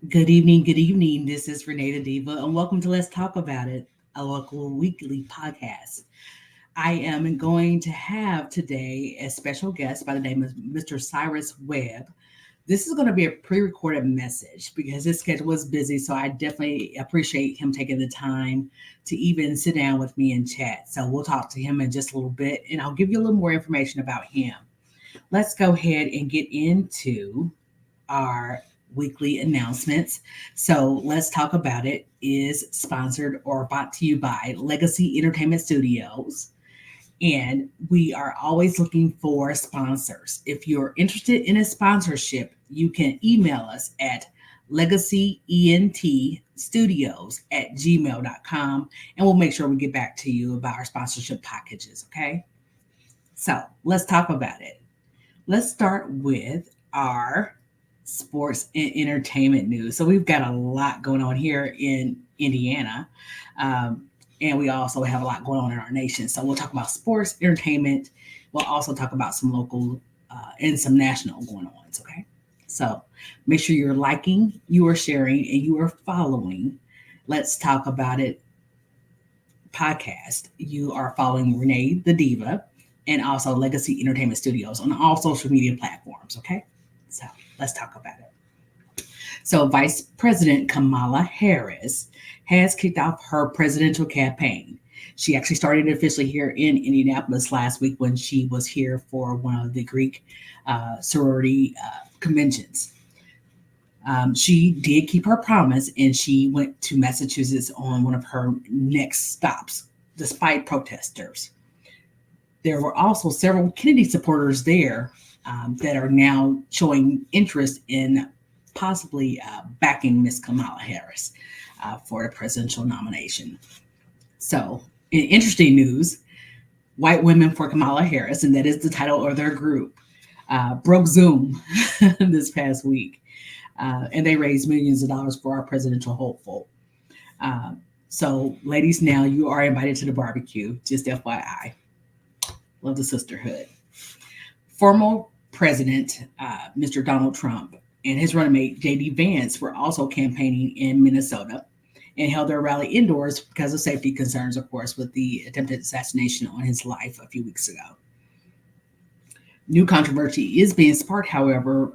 Good evening, good evening. This is RenaeThaDiva, and welcome to Let's Talk About It, a local weekly podcast. I am going to have today a special guest by the name of Mr. Cyrus Webb. This is going to be a pre recorded message because his schedule was busy, so I definitely appreciate him taking the time to even sit down with me and chat. So we'll talk to him in just a little bit, and I'll give you a little more information about him. Let's go ahead and get into our weekly announcements. So let's talk about it is sponsored or brought to you by Legacy Entertainment Studios. And we are always looking for sponsors. If you're interested in a sponsorship, you can email us at legacyentstudios@gmail.com and we'll make sure we get back to you about our sponsorship packages. Okay. So let's talk about it. Let's start with our sports and entertainment news. So we've got a lot going on here in Indiana. And we also have a lot going on in our nation. So we'll talk about sports, entertainment. We'll also talk about some local and some national going on. Okay. So make sure you're liking, you are sharing, and you are following. Let's talk about it podcast. You are following Renee the Diva and also Legacy Entertainment Studios on all social media platforms. Okay. So let's talk about it. So, Vice President Kamala Harris has kicked off her presidential campaign. She actually started officially here in Indianapolis last week when she was here for one of the Greek sorority conventions. She did keep her promise and she went to Massachusetts on one of her next stops, despite protesters. There were also several Kennedy supporters there that are now showing interest in possibly backing Miss Kamala Harris for the presidential nomination. So, in interesting news, White Women for Kamala Harris, and that is the title of their group, broke Zoom this past week. And they raised millions of dollars for our presidential hopeful. So, ladies, now you are invited to the barbecue, just FYI. Love the sisterhood. Former President Mr. Donald Trump and his running mate J.D. Vance were also campaigning in Minnesota and held their rally indoors because of safety concerns, of course, with the attempted assassination on his life a few weeks ago. New controversy is being sparked, however,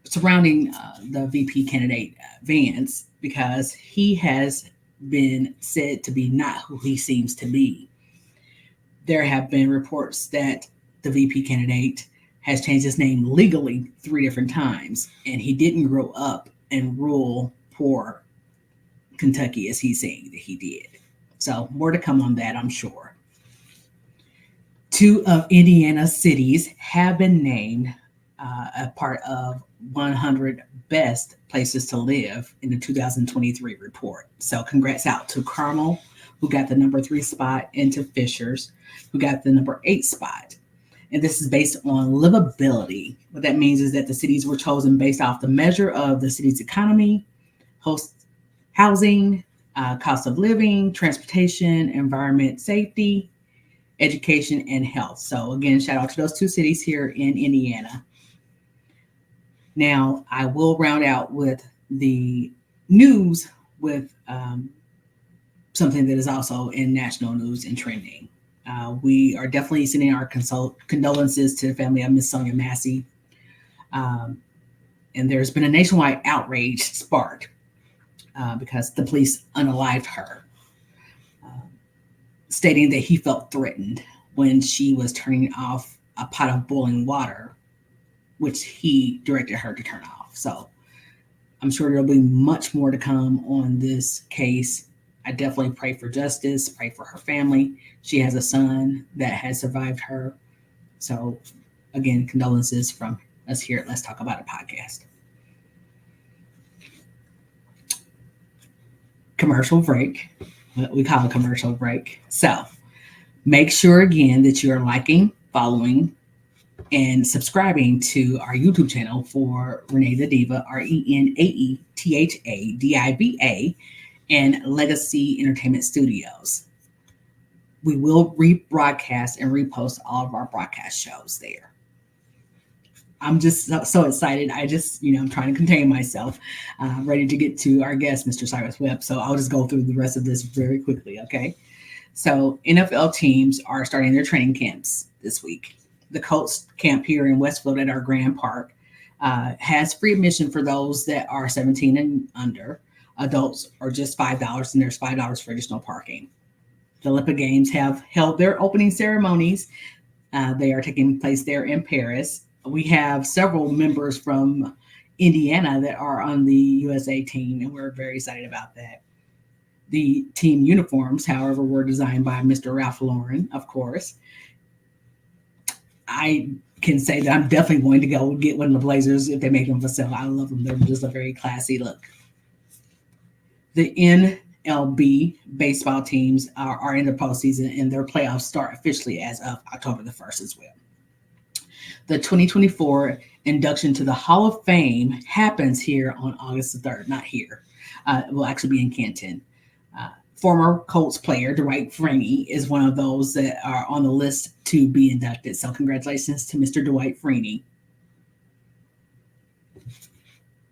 surrounding the VP candidate Vance because he has been said to be not who he seems to be. There have been reports that the VP candidate has changed his name legally 3 different times, and he didn't grow up and rule poor Kentucky as he's saying that he did. So more to come on that, I'm sure. 2 of Indiana's cities have been named a part of 100 best places to live in the 2023 report. So congrats out to Carmel, who got the number 3 spot, and to Fishers, who got the number 8 spot. And this is based on livability. What that means is that the cities were chosen based off the measure of the city's economy, host housing, cost of living, transportation, environment, safety, education, and health. So again, shout out to those 2 cities here in Indiana. Now, I will round out with the news with something that is also in national news and trending. We are definitely sending our condolences to the family of Miss Sonia Massey. And there's been a nationwide outrage sparked because the police unalived her, stating that he felt threatened when she was turning off a pot of boiling water, which he directed her to turn off. So I'm sure there'll be much more to come on this case. I definitely pray for justice, pray for her family. She has a son that has survived her. So again, condolences from us here at Let's Talk About It podcast. Commercial break. What we call a commercial break. So make sure again that you are liking, following, and subscribing to our YouTube channel for Renee the Diva, RenaeThaDiva, and Legacy Entertainment Studios. We will rebroadcast and repost all of our broadcast shows there. I'm just so excited. I'm trying to contain myself, ready to get to our guest, Mr. Cyrus Webb. So I'll just go through the rest of this very quickly, okay? So NFL teams are starting their training camps this week. The Colts camp here in Westfield at our Grand Park has free admission for those that are 17 and under. Adults are just $5, and there's $5 for additional parking. The Olympic Games have held their opening ceremonies. They are taking place there in Paris. We have several members from Indiana that are on the USA team, and we're very excited about that. The team uniforms, however, were designed by Mr. Ralph Lauren, of course. I can say that I'm definitely going to go get one of the Blazers if they make them for sale. I love them. They're just a very classy look. The NLB baseball teams are in the postseason, and their playoffs start officially as of October the 1st as well. The 2024 induction to the Hall of Fame happens here on August the 3rd. Not here. It will actually be in Canton. Former Colts player Dwight Freeney is one of those that are on the list to be inducted. So congratulations to Mr. Dwight Freeney.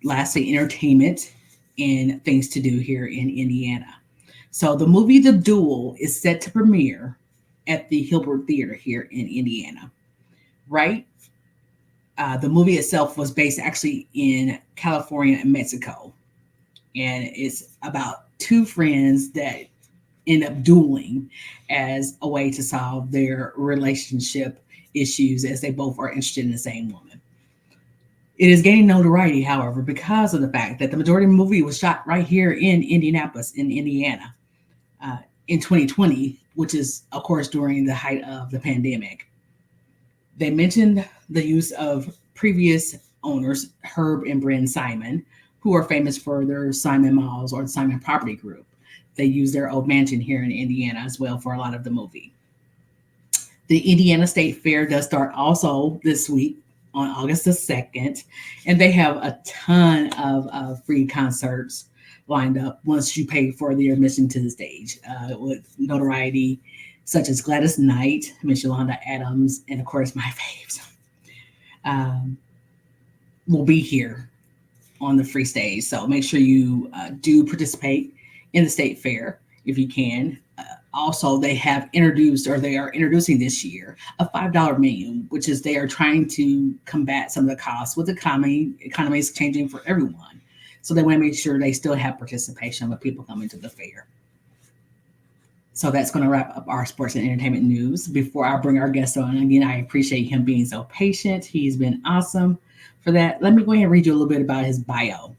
Lastly, entertainment and things to do here in Indiana. So the movie The Duel is set to premiere at the Hilbert Theater here in Indiana. Right? The movie itself was based actually in California and Mexico. And it's about two friends that end up dueling as a way to solve their relationship issues, as they both are interested in the same woman. It is gaining notoriety, however, because of the fact that the majority of the movie was shot right here in Indianapolis, in Indiana, in 2020, which is, of course, during the height of the pandemic. They mentioned the use of previous owners, Herb and Bryn Simon, who are famous for their Simon Malls or Simon Property Group. They use their old mansion here in Indiana as well for a lot of the movie. The Indiana State Fair does start also this week on August the 2nd, and they have a ton of free concerts lined up once you pay for the admission to the stage, with notoriety such as Gladys Knight, Miss Yolanda Adams, and of course my faves will be here on the free stage. So make sure you do participate in the state fair if you can. Also, they are introducing this year a $5 menu, which is they are trying to combat some of the costs with the economy. Economy is changing for everyone. So they want to make sure they still have participation with people coming to the fair. So that's going to wrap up our sports and entertainment news. Before I bring our guest on, again, I appreciate him being so patient. He's been awesome for that. Let me go ahead and read you a little bit about his bio.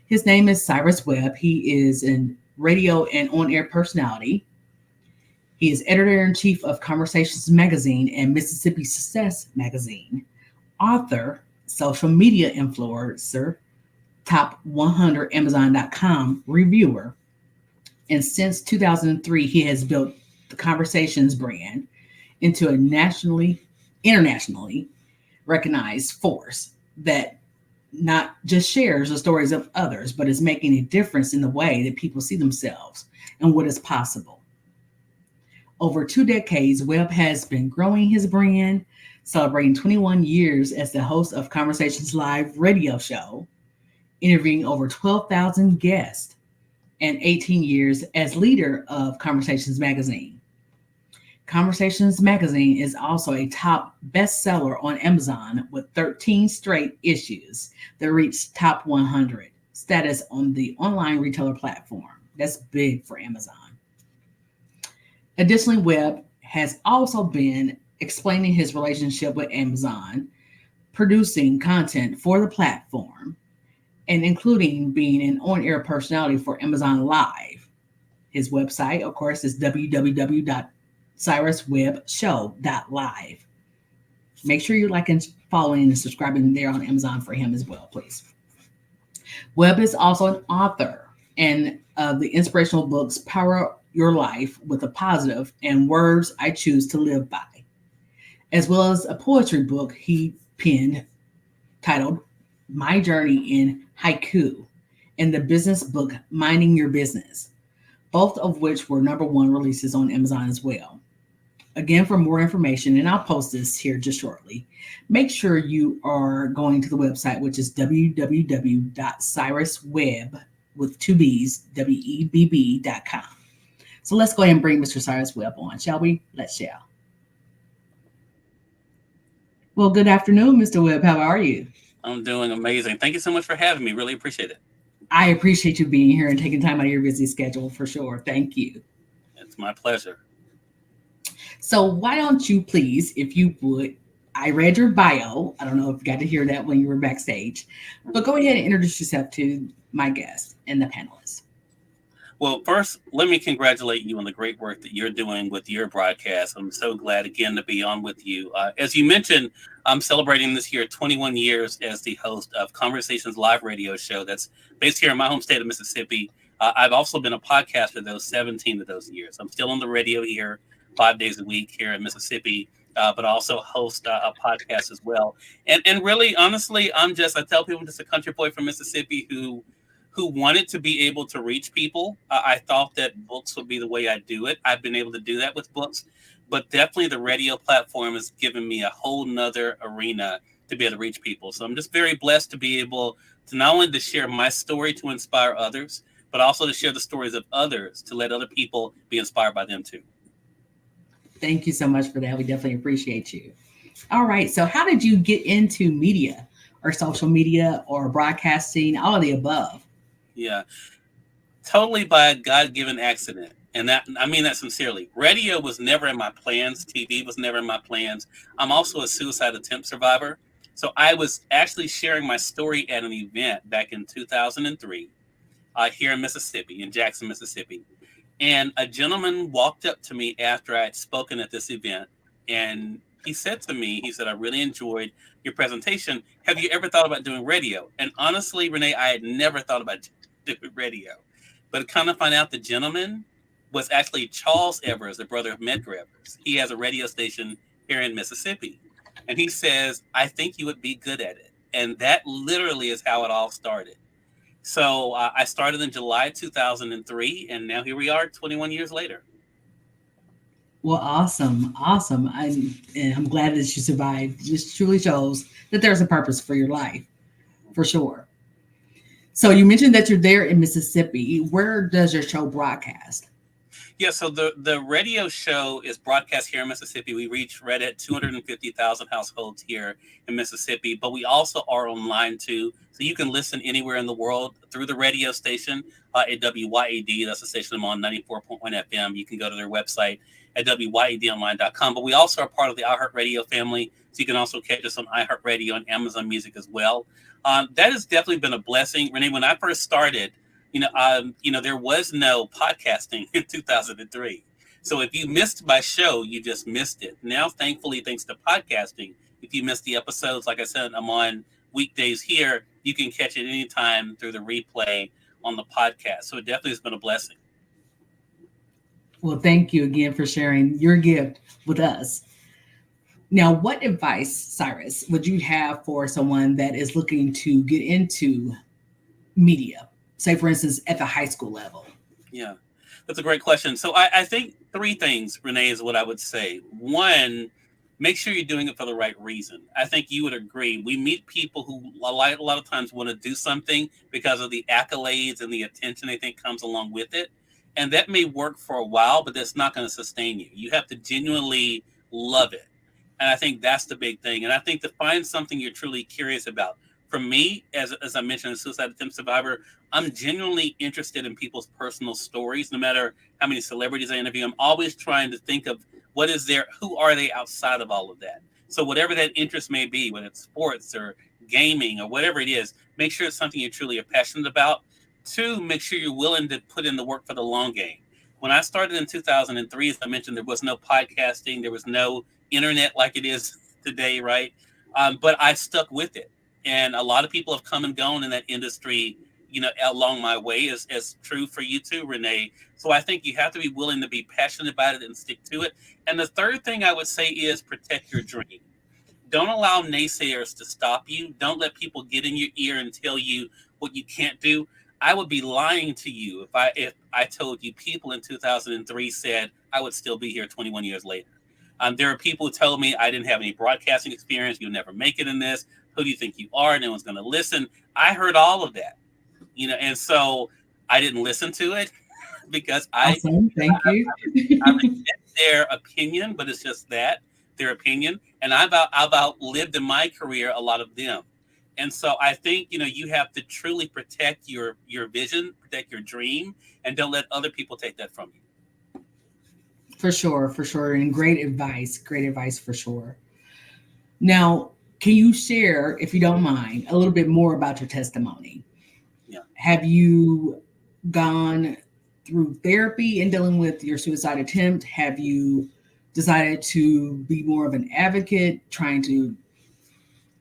His name is Cyrus Webb. He is a radio and on-air personality. He is editor-in-chief of Conversations Magazine and Mississippi Success Magazine, author, social media influencer, top 100 Amazon.com reviewer. And since 2003, he has built the Conversations brand into a internationally recognized force that not just shares the stories of others, but is making a difference in the way that people see themselves and what is possible. Over 2 decades, Webb has been growing his brand, celebrating 21 years as the host of Conversations Live radio show, interviewing over 12,000 guests, and 18 years as leader of Conversations Magazine. Conversations Magazine is also a top bestseller on Amazon with 13 straight issues that reached top 100 status on the online retailer platform. That's big for Amazon. Additionally, Webb has also been explaining his relationship with Amazon, producing content for the platform, and including being an on-air personality for Amazon Live. His website, of course, is www.cyruswebbshow.live. Make sure you're liking, following, and subscribing there on Amazon for him as well, please. Webb is also an author and of the inspirational books Power Your Life with a Positive and Words I Choose to Live By, as well as a poetry book he penned titled My Journey in Haiku, and the business book Minding Your Business, both of which were #1 releases on Amazon as well. again, for more information, and I'll post this here just shortly, make sure you are going to the website, which is www.cyruswebb with two B's, webb.com. So let's go ahead and bring Mr. Cyrus Webb on, shall we? Let's shall. Well, good afternoon, Mr. Webb. How are you? I'm doing amazing. Thank you so much for having me. Really appreciate it. I appreciate you being here and taking time out of your busy schedule for sure. Thank you. It's my pleasure. So, why don't you please, if you would, I read your bio. I don't know if you got to hear that when you were backstage, but go ahead and introduce yourself to my guests and the panelists. Well, first, let me congratulate you on the great work that you're doing with your broadcast. I'm so glad again to be on with you. As you mentioned, I'm celebrating this year 21 years as the host of Conversations Live radio show that's based here in my home state of Mississippi. I've also been a podcaster those 17 of those years. I'm still on the radio here 5 days a week here in Mississippi, but also host a podcast as well. And really, honestly, I tell people I'm just a country boy from Mississippi who wanted to be able to reach people. I thought that books would be the way I do it. I've been able to do that with books, but definitely the radio platform has given me a whole nother arena to be able to reach people. So I'm just very blessed to be able to not only to share my story to inspire others, but also to share the stories of others to let other people be inspired by them too. Thank you so much for that. We definitely appreciate you. All right. So, how did you get into media or social media or broadcasting, all of the above? Yeah, totally by a God-given accident. And that I mean that sincerely. Radio was never in my plans. TV was never in my plans. I'm also a suicide attempt survivor. So I was actually sharing my story at an event back in 2003 here in Mississippi, in Jackson, Mississippi. And a gentleman walked up to me after I had spoken at this event. And he said to me, he said, I really enjoyed your presentation. Have you ever thought about doing radio? And honestly, Renee, I had never thought about doing radio. But kind of find out the gentleman was actually Charles Evers, the brother of Medgar Evers. He has a radio station here in Mississippi. And he says, I think you would be good at it. And that literally is how it all started. So I started in July 2003, and now here we are 21 years later. Well, awesome. Awesome. I'm glad that you survived. This truly shows that there's a purpose for your life, for sure. So you mentioned that you're there in Mississippi. Where does your show broadcast? Yeah, so the radio show is broadcast here in Mississippi. We reach right at 250,000 households here in Mississippi, but we also are online too. So you can listen anywhere in the world through the radio station at WYAD. That's the station I'm on, 94.1 FM. You can go to their website at WYADonline.com. But we also are part of the iHeartRadio family. So you can also catch us on iHeartRadio and Amazon Music as well. That has definitely been a blessing. Renee, when I first started, there was no podcasting in 2003. So if you missed my show, you just missed it. Now, thankfully, thanks to podcasting, if you missed the episodes, like I said, I'm on weekdays here. You can catch it anytime through the replay on the podcast. So it definitely has been a blessing. Well, thank you again for sharing your gift with us. Now, what advice, Cyrus, would you have for someone that is looking to get into media? Say, for instance, at the high school level? Yeah, that's a great question. So I think three things, Renee, is what I would say. One, make sure you're doing it for the right reason. I think you would agree. We meet people who a lot of times want to do something because of the accolades and the attention they think comes along with it. And that may work for a while, but that's not going to sustain you. You have to genuinely love it. And I think that's the big thing. And I think to find something you're truly curious about. For me, as I mentioned, a suicide attempt survivor, I'm genuinely interested in people's personal stories, no matter how many celebrities I interview. I'm always trying to think of who are they outside of all of that? So whatever that interest may be, whether it's sports or gaming or whatever it is, make sure it's something you truly are passionate about. Two, make sure you're willing to put in the work for the long game. When I started in 2003, as I mentioned, there was no podcasting, there was no internet like it is today, right? But I stuck with it. And a lot of people have come and gone in that industry, along my way, as true for you too, Renee. So I think you have to be willing to be passionate about it and stick to it. And the third thing I would say is protect your dream. Don't allow naysayers to stop you. Don't let people get in your ear and tell you what you can't do. I would be lying to you if I told you people in 2003 said I would still be here 21 years later. There are people who told me I didn't have any broadcasting experience. You'll never make it in this. Who do you think you are? No one's going to listen. I heard all of that, and so I didn't listen to it because Awesome. Thank you. I respect their opinion, but it's just that their opinion, and I've outlived in my career a lot of them, and so I think you have to truly protect your vision, protect your dream, and don't let other people take that from you. For sure. And great advice for sure. Now, can you share, if you don't mind, a little bit more about your testimony? Yeah. Have you gone through therapy in dealing with your suicide attempt? Have you decided to be more of an advocate, trying to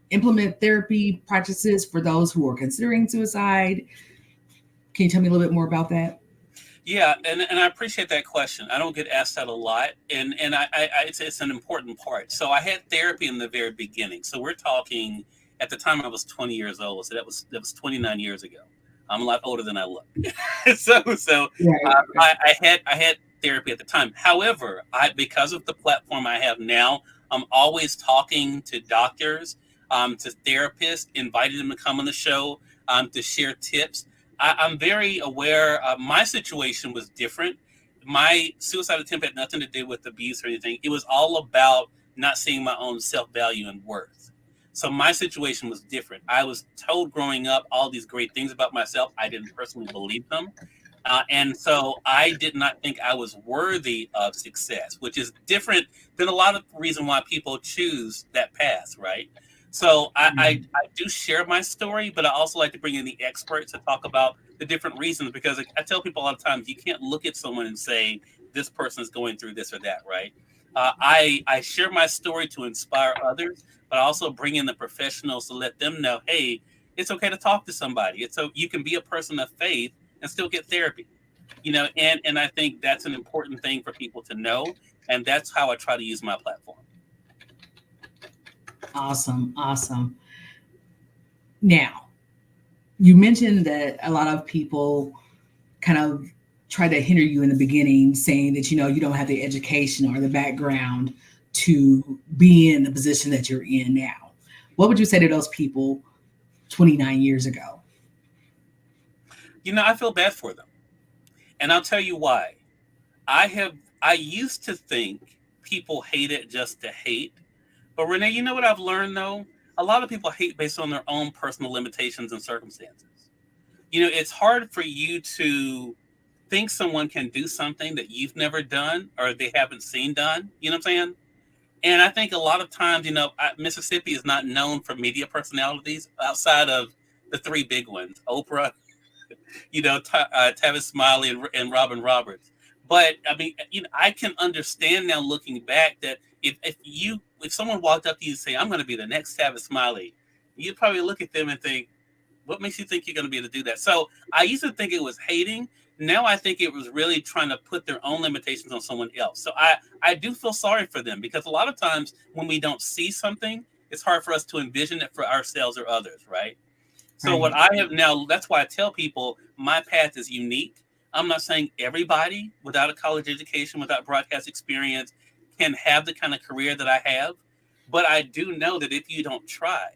implement therapy practices for those who are considering suicide? Can you tell me a little bit more about that? Yeah, and I appreciate that question. I don't get asked that a lot, and it's an important part. So I had therapy in the very beginning. So we're talking at the time I was 20 years old. So that was 29 years ago. I'm a lot older than I look. so Right. I had therapy at the time. However, because of the platform I have now, I'm always talking to doctors, to therapists, inviting them to come on the show, to share tips. I'm very aware. My situation was different. My suicide attempt had nothing to do with abuse or anything. It was all about not seeing my own self-value and worth. So my situation was different. I was told growing up all these great things about myself. I didn't personally believe them. And so I did not think I was worthy of success, which is different than a lot of reason why people choose that path, right? So I do share my story, but I also like to bring in the experts to talk about the different reasons, because I tell people a lot of times you can't look at someone and say this person is going through this or that, right? I share my story to inspire others, but I also bring in the professionals to let them know, hey, it's okay to talk to somebody. It's so you can be a person of faith and still get therapy, and I think that's an important thing for people to know, and that's how I try to use my platform. Awesome. Now, you mentioned that a lot of people kind of try to hinder you in the beginning, saying that you don't have the education or the background to be in the position that you're in now. What would you say to those people 29 years ago? I feel bad for them, and I'll tell you why. I used to think people hate it just to hate, but Renee, you know what I've learned though? A lot of people hate based on their own personal limitations and circumstances. It's hard for you to think someone can do something that you've never done or they haven't seen done. You know what I'm saying? And I think a lot of times, Mississippi is not known for media personalities outside of the three big ones: Oprah, Tavis Smiley, and Robin Roberts. But I mean, I can understand now looking back that if someone walked up to you and say, "I'm going to be the next Tavis Smiley," you'd probably look at them and think, what makes you think you're going to be able to do that? So I used to think it was hating. Now I think it was really trying to put their own limitations on someone else. So I do feel sorry for them, because a lot of times when we don't see something, it's hard for us to envision it for ourselves or others, right? So what Right. I have now, that's why I tell people my path is unique. I'm not saying everybody without a college education, without broadcast experience, can have the kind of career that I have. But I do know that if you don't try,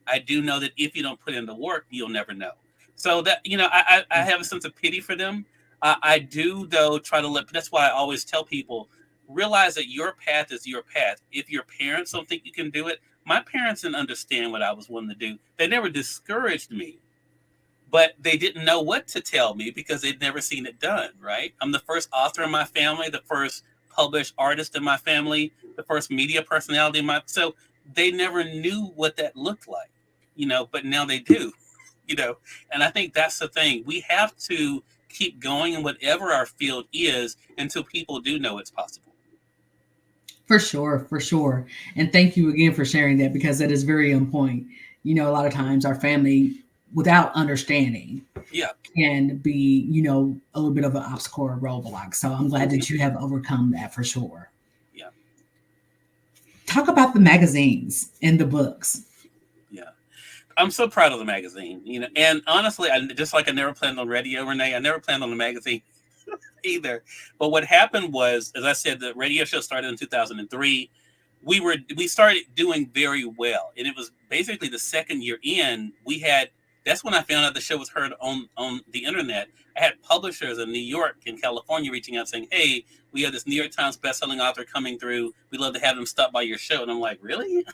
I do know that if you don't put in the work, you'll never know. So that, I have a sense of pity for them. I do, though, try to that's why I always tell people, realize that your path is your path. If your parents don't think you can do it, my parents didn't understand what I was wanting to do. They never discouraged me, but they didn't know what to tell me because they'd never seen it done, right? I'm the first author in my family, the first published artist in my family, the first media personality in so they never knew what that looked like, but now they do, you know. And I think that's the thing. We have to keep going in whatever our field is until people do know it's possible. For sure. And thank you again for sharing that, because that is very on point. A lot of times our family, without understanding, Yeah. can be, a little bit of an obstacle or roadblock. So I'm glad that you have overcome that for sure. Yeah. Talk about the magazines and the books. Yeah. I'm so proud of the magazine, and honestly, I never planned on radio, Renee. I never planned on the magazine. either. But what happened was, as I said, the radio show started in 2003. We started doing very well, and it was basically the second year in. That's when I found out the show was heard on the internet. I had publishers in New York and California reaching out saying, "Hey, we have this New York Times bestselling author coming through. We'd love to have them stop by your show." And I'm like, "Really?"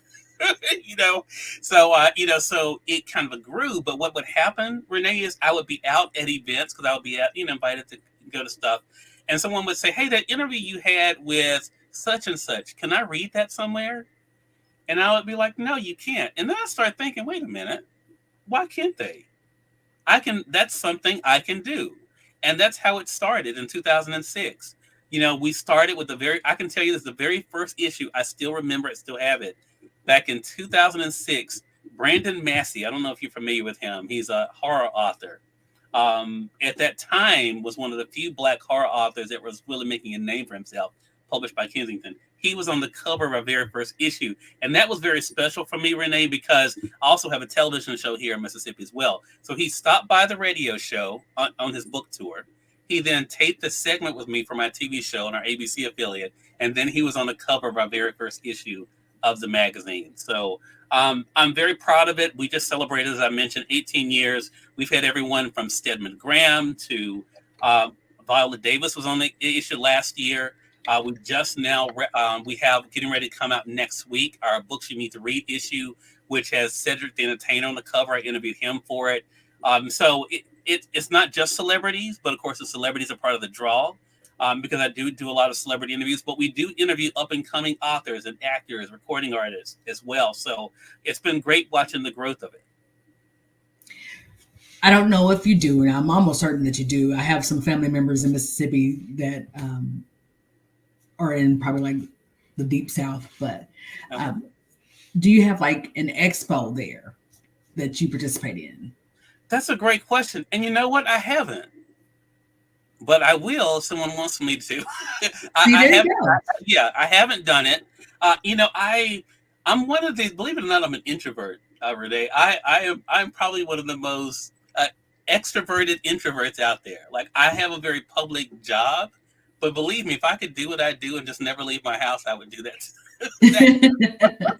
So it kind of grew. But what would happen, Renee, is I would be out at events because I would be invited to go to stuff, and someone would say, "Hey, that interview you had with such and such, can I read that somewhere?" And I would be like, "No, you can't." And then I started thinking, "Wait a minute, why can't they? That's something I can do." And that's how it started in 2006. We started with I can tell you this, the very first issue, I still remember it, still have it. Back in 2006, Brandon Massey, I don't know if you're familiar with him. He's a horror author. At that time was one of the few Black horror authors that was really making a name for himself, published by Kensington. He was on the cover of our very first issue. And that was very special for me, Renee, because I also have a television show here in Mississippi as well. So he stopped by the radio show on his book tour. He then taped the segment with me for my TV show on our ABC affiliate. And then he was on the cover of our very first issue of the magazine. So I'm very proud of it. We just celebrated, as I mentioned, 18 years. We've had everyone from Stedman Graham to Viola Davis was on the issue last year. We just now, we have getting ready to come out next week, our Books You Need to Read issue, which has Cedric the Entertainer on the cover. I interviewed him for it. So it's not just celebrities, but of course the celebrities are part of the draw. Because I do a lot of celebrity interviews, but we do interview up-and-coming authors and actors, recording artists as well. So it's been great watching the growth of it. I don't know if you do, and I'm almost certain that you do. I have some family members in Mississippi that are in probably like the deep South, but do you have like an expo there that you participate in? That's a great question. And you know what? I haven't. But I will if someone wants me to. I haven't done it. I'm one of these, believe it or not, I'm an introvert, Renee. I'm probably one of the most extroverted introverts out there. Like, I have a very public job, but believe me, if I could do what I do and just never leave my house, I would do that.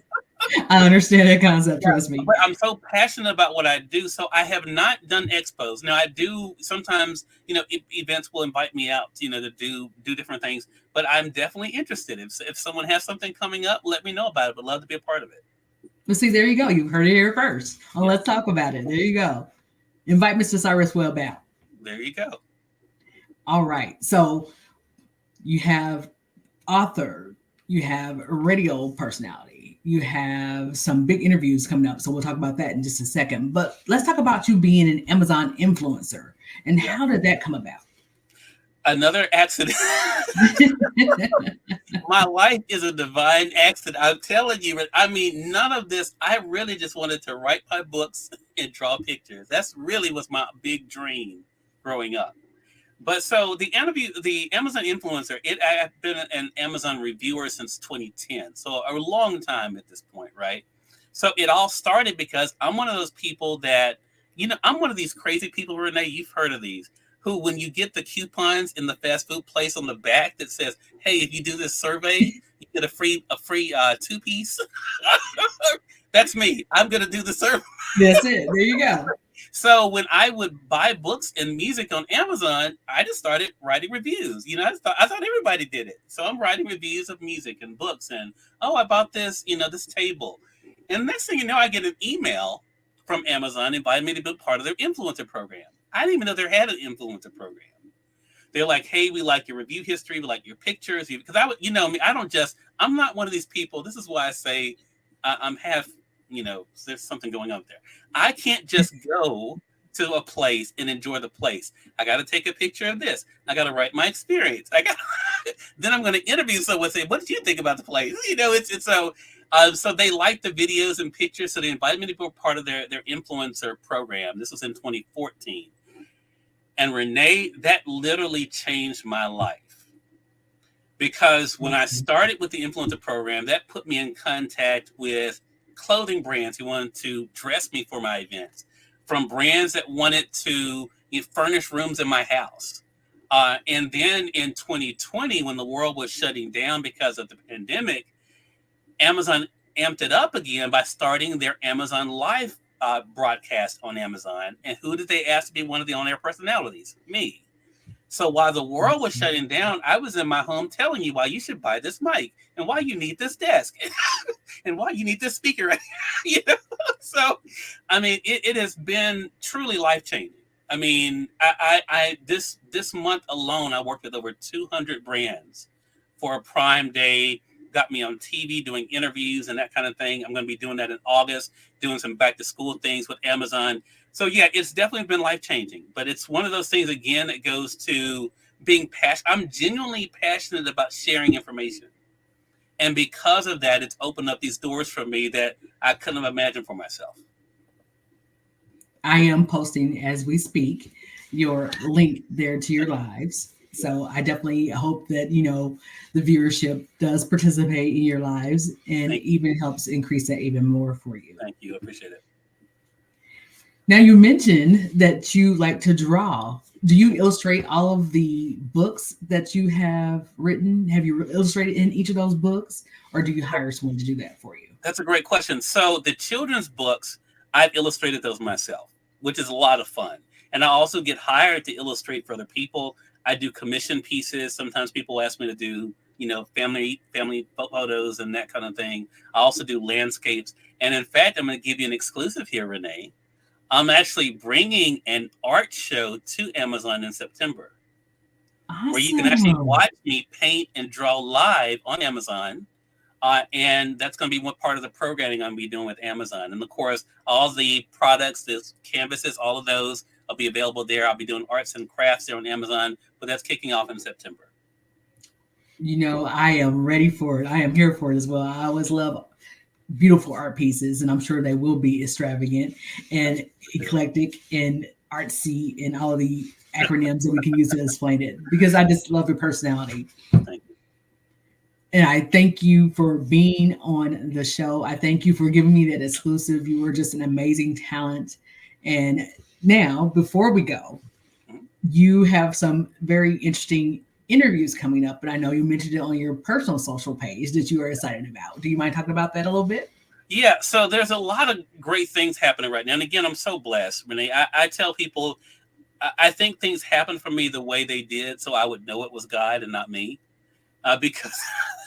I understand that concept, trust me. But I'm so passionate about what I do. So I have not done expos. Now I do sometimes, events will invite me out, to do different things, but I'm definitely interested. If someone has something coming up, let me know about it. Would love to be a part of it. Well, see, there you go. You heard it here first. Well, let's talk about it. There you go. Invite Mr. Cyrus Webb out. There you go. All right. So you have author, you have a radio personality. You have some big interviews coming up. So we'll talk about that in just a second. But let's talk about you being an Amazon influencer. And how did that come about? Another accident. My life is a divine accident. I'm telling you. I mean, none of this. I really just wanted to write my books and draw pictures. That's really was my big dream growing up. But so the Amazon influencer, I've been an Amazon reviewer since 2010. So a long time at this point, right? So it all started because I'm one of those people that, I'm one of these crazy people, Renee, you've heard of these, who when you get the coupons in the fast food place on the back that says, hey, if you do this survey, you get a free two-piece. That's me. I'm going to do the survey. That's it. There you go. So when I would buy books and music on Amazon, I just started writing reviews. I thought everybody did it. So I'm writing reviews of music and books and, I bought this, this table. And next thing you know, I get an email from Amazon inviting me to be part of their influencer program. I didn't even know they had an influencer program. They're like, hey, we like your review history. We like your pictures. Because I'm not one of these people. This is why I say I'm half, there's something going on there. I can't just go to a place and enjoy the place. I got to take a picture of this. I got to write my experience. Then I'm going to interview someone and say, what did you think about the place? So they liked the videos and pictures. So they invited me to be part of their influencer program. This was in 2014. And Renee, that literally changed my life. Because when I started with the influencer program, that put me in contact with clothing brands who wanted to dress me for my events, from brands that wanted to furnish rooms in my house, And then in 2020, when the world was shutting down because of the pandemic, Amazon amped it up again by starting their Amazon Live broadcast on Amazon. And who did they ask to be one of the on-air personalities? Me. So while the world was shutting down, I was in my home telling you why you should buy this mic and why you need this desk and why you need this speaker. You know? So, I mean, it has been truly life-changing. I mean, I this month alone, I worked with over 200 brands for a Prime Day, got me on TV doing interviews and that kind of thing. I'm going to be doing that in August, doing some back to school things with Amazon. So yeah, it's definitely been life-changing, but it's one of those things, again, that goes to being passionate. I'm genuinely passionate about sharing information. And because of that, it's opened up these doors for me that I couldn't have imagined for myself. I am posting as we speak your link there to your lives. So I definitely hope that, the viewership does participate in your lives and even helps increase that even more for you. Thank you. I appreciate it. Now, you mentioned that you like to draw. Do you illustrate all of the books that you have written? Have you illustrated in each of those books, or do you hire someone to do that for you? That's a great question. So the children's books, I've illustrated those myself, which is a lot of fun. And I also get hired to illustrate for other people. I do commission pieces. Sometimes people ask me to do, family photos and that kind of thing. I also do landscapes. And in fact, I'm going to give you an exclusive here, Renee. I'm actually bringing an art show to Amazon in September, where you can actually watch me paint and draw live on Amazon. And that's going to be one part of the programming I'm going to be doing with Amazon. And of course, all the products, the canvases, all of those will be available there. I'll be doing arts and crafts there on Amazon, but that's kicking off in September. I am ready for it. I am here for it as well. I always love beautiful art pieces, and I'm sure they will be extravagant and eclectic and artsy and all of the acronyms that we can use to explain it, because I just love your personality. Thank you. And I thank you for being on the show. I thank you for giving me that exclusive. You were just an amazing talent. And now, before we go, you have some very interesting interviews coming up, but I know you mentioned it on your personal social page that you are excited about. Do you mind talking about that a little bit? Yeah, so there's a lot of great things happening right now. And again, I'm so blessed, Renee. I tell people, I think things happen for me the way they did so I would know it was God and not me. Because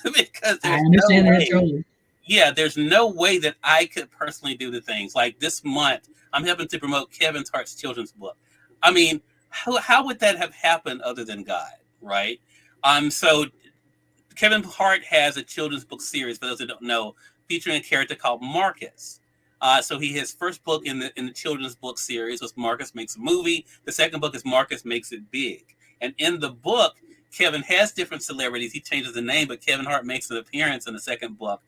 there's I understand no that way, totally. Yeah, there's no way that I could personally do the things. Like this month, I'm helping to promote Kevin Hart's children's book. I mean, how would that have happened other than God? Right. So Kevin Hart has a children's book series, for those who don't know, featuring a character called Marcus. So his first book in the children's book series was Marcus Makes a Movie. The second book is Marcus Makes It Big. And in the book, Kevin has different celebrities. He changes the name, but Kevin Hart makes an appearance in the second book.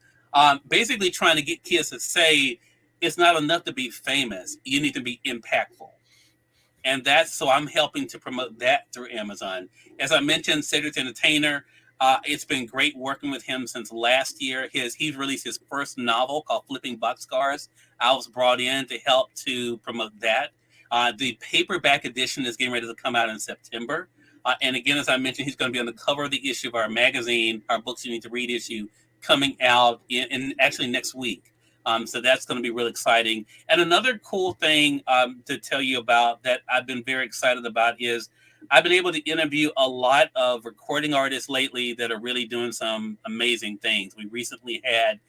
Basically trying to get kids to say, it's not enough to be famous. You need to be impactful. And so I'm helping to promote that through Amazon. As I mentioned, Cedric the Entertainer, it's been great working with him since last year. He's released his first novel called Flipping Boxcars. I was brought in to help to promote that. The paperback edition is getting ready to come out in September. And again, as I mentioned, he's going to be on the cover of the issue of our magazine, our Books You Need to Read issue, coming out in actually next week. So that's going to be really exciting. And another cool thing to tell you about that I've been very excited about is I've been able to interview a lot of recording artists lately that are really doing some amazing things. We recently had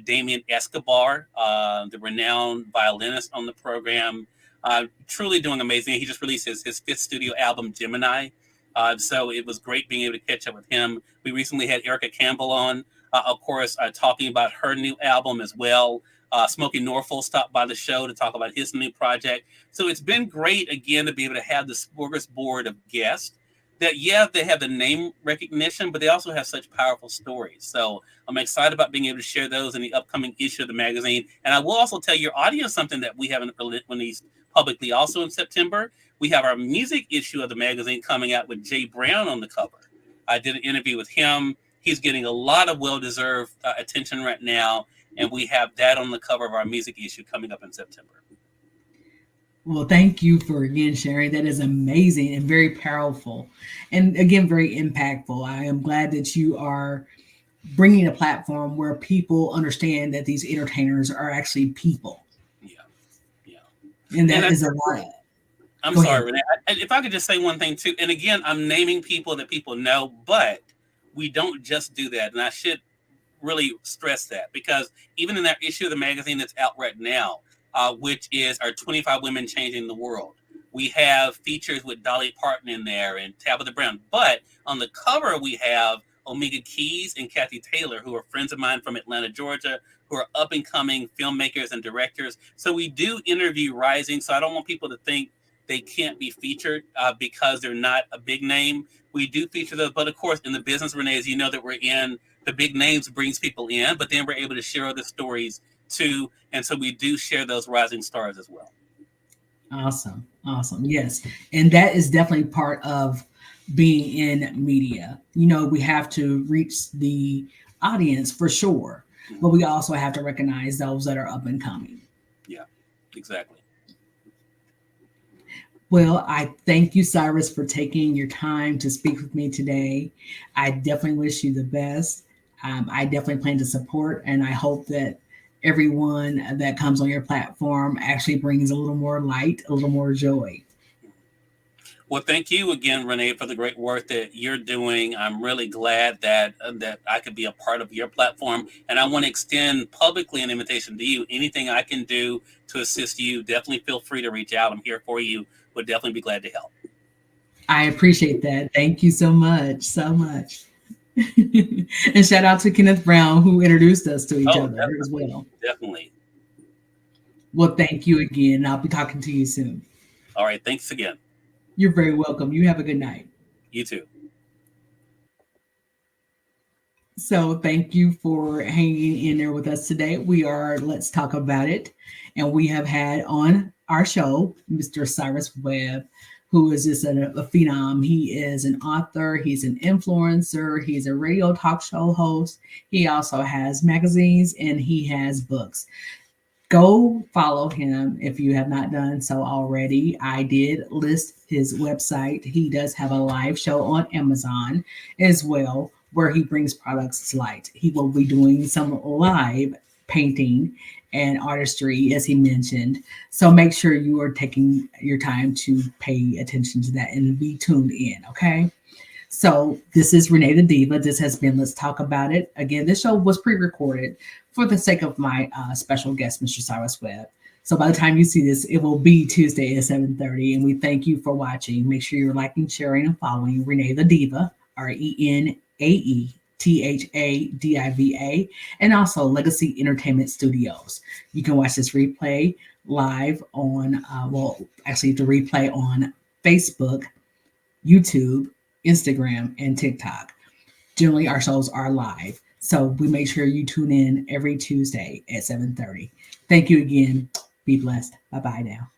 Damien Escobar, the renowned violinist, on the program, truly doing amazing. He just released his fifth studio album, Gemini. So it was great being able to catch up with him. We recently had Erica Campbell on, of course, talking about her new album as well. Smokey Norfolk stopped by the show to talk about his new project. So it's been great, again, to be able to have the smorgasbord of guests that, they have the name recognition, but they also have such powerful stories. So I'm excited about being able to share those in the upcoming issue of the magazine. And I will also tell your audience something that we haven't released publicly. Also in September, we have our music issue of the magazine coming out with Jay Brown on the cover. I did an interview with him. He's getting a lot of well-deserved attention right now. And we have that on the cover of our music issue coming up in September. Well, thank you for again sharing. That is amazing and very powerful, and again very impactful. I am glad that you are bringing a platform where people understand that these entertainers are actually people, Yeah, yeah. and And that I, is a lot. I'm Go ahead. sorry, Renee. If I could just say one thing too, and again, I'm naming people that people know, but we don't just do that. And I should really stress that because even in that issue of the magazine that's out right now, which is our 25 Women Changing the World, we have features with Dolly Parton in there and Tabitha Brown. But on the cover, we have Omega Keys and Kathy Taylor, who are friends of mine from Atlanta, Georgia, who are up and coming filmmakers and directors. So we do interview rising. So I don't want people to think they can't be featured because they're not a big name. We do feature those, but of course, in the business, Renee, as you know, that we're in, the big names brings people in, but then we're able to share other stories too. And so we do share those rising stars as well. Awesome. Awesome. Yes. And that is definitely part of being in media. We have to reach the audience for sure, but we also have to recognize those that are up and coming. Yeah, exactly. Well, I thank you, Cyrus, for taking your time to speak with me today. I definitely wish you the best. I definitely plan to support, and I hope that everyone that comes on your platform actually brings a little more light, a little more joy. Well, thank you again, Renee, for the great work that you're doing. I'm really glad that I could be a part of your platform, and I want to extend publicly an invitation to you. Anything I can do to assist you, definitely feel free to reach out. I'm here for you. Would definitely be glad to help. I appreciate that. Thank you so much, so much. And shout out to Kenneth Brown, who introduced us to each other as well. Definitely. Well, thank you again. I'll be talking to you soon. All right. Thanks again. You're very welcome. You have a good night. You too. So thank you for hanging in there with us today. We are Let's Talk About It. And we have had on our show Mr. Cyrus Webb, who is just a phenom. He is an author, he's an influencer, he's a radio talk show host. He also has magazines and he has books. Go follow him if you have not done so already. I did list his website. He does have a live show on Amazon as well, where he brings products to light. He will be doing some live painting and artistry, as he mentioned. So make sure you are taking your time to pay attention to that and be tuned in, okay? So this is RenaeThaDiva. This has been Let's Talk About It. Again, this show was pre-recorded for the sake of my special guest, Mr. Cyrus Webb. So by the time you see this, it will be Tuesday at 7:30. And we thank you for watching. Make sure you're liking, sharing, and following RenaeThaDiva, RenaeThaDiva, and also Legacy Entertainment Studios. You can watch this replay live on, the replay on Facebook, YouTube, Instagram, and TikTok. Generally, our shows are live. So we make sure you tune in every Tuesday at 7:30. Thank you again. Be blessed. Bye-bye now.